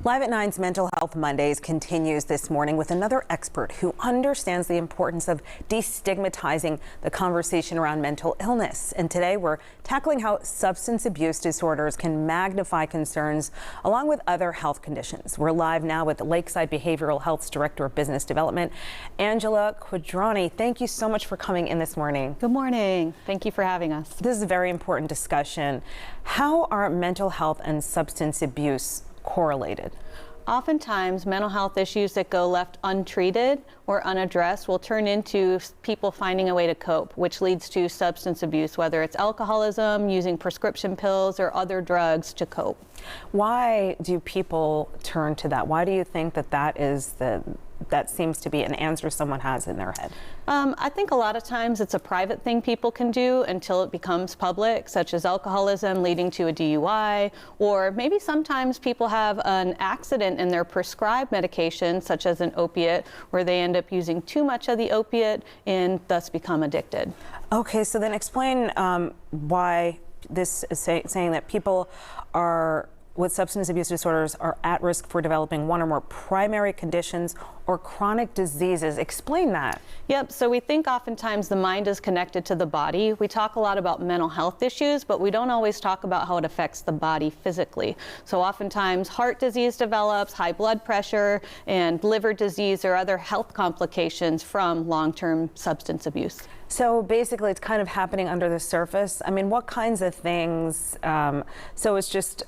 Live at 9's Mental Health Mondays continues this morning with another expert who understands the importance of destigmatizing the conversation around mental illness. And today we're tackling how substance abuse disorders can magnify concerns along with other health conditions. We're live now with Lakeside Behavioral Health's Director of Business Development, Angela Quadrani. Thank you so much for coming in this morning. Good morning. Thank you for having us. This is a very important discussion. How are mental health and substance abuse correlated? Oftentimes, mental health issues that go left untreated or unaddressed will turn into people finding a way to cope, which leads to substance abuse, whether it's alcoholism, using prescription pills, or other drugs to cope. Why do people turn to that? Why do you think that that seems to be an answer someone has in their head? I think a lot of times it's a private thing people can do until it becomes public, such as alcoholism leading to a DUI, or maybe sometimes people have an accident in their prescribed medication, such as an opiate, where they end up using too much of the opiate and thus become addicted. Okay, so then explain why this is saying that people with substance abuse disorders are at risk for developing one or more primary conditions or chronic diseases. Explain that. Yep, so we think oftentimes the mind is connected to the body. We talk a lot about mental health issues, but we don't always talk about how it affects the body physically. So oftentimes heart disease develops, high blood pressure, and liver disease or other health complications from long-term substance abuse. So basically it's kind of happening under the surface. I mean, what kinds of things? So it's just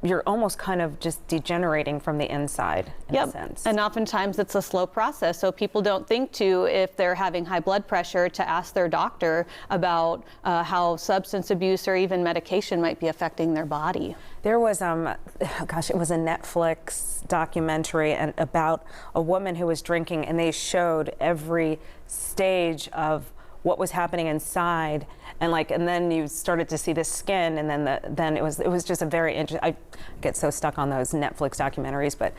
you're almost kind of just degenerating from the inside in a sense. And oftentimes it's a slow process. So people don't think to, if they're having high blood pressure, to ask their doctor about how substance abuse or even medication might be affecting their body. There was, it was a Netflix documentary about a woman who was drinking, and they showed every stage of what was happening inside, and then you started to see the skin, and then it was just a very interesting. I get so stuck on those Netflix documentaries, but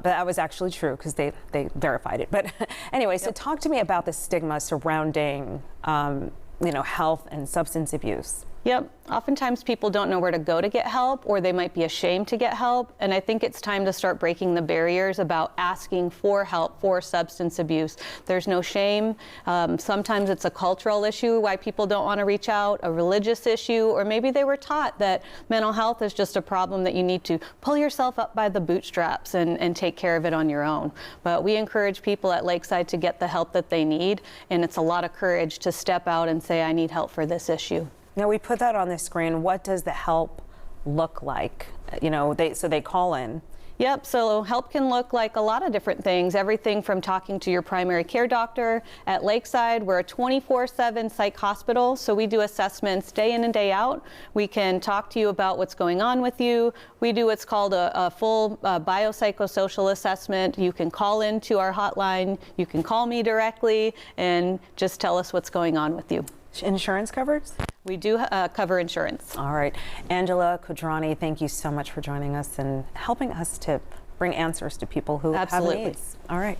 that was actually true because they verified it. But anyway, so talk to me about the stigma surrounding health and substance abuse. Yep. Oftentimes people don't know where to go to get help, or they might be ashamed to get help. And I think it's time to start breaking the barriers about asking for help for substance abuse. There's no shame. Sometimes it's a cultural issue why people don't want to reach out, a religious issue, or maybe they were taught that mental health is just a problem that you need to pull yourself up by the bootstraps and take care of it on your own. But we encourage people at Lakeside to get the help that they need, and it's a lot of courage to step out and say, I need help for this issue. Now, we put that on the screen. What does the help look like? So they call in. Yep, so help can look like a lot of different things, everything from talking to your primary care doctor. At Lakeside, we're a 24/7 psych hospital, so we do assessments day in and day out. We can talk to you about what's going on with you. We do what's called a full biopsychosocial assessment. You can call into our hotline, you can call me directly, and just tell us what's going on with you. Insurance covered? We do cover insurance. All right. Angela Quadrani, thank you so much for joining us and helping us to bring answers to people who have needs. All right.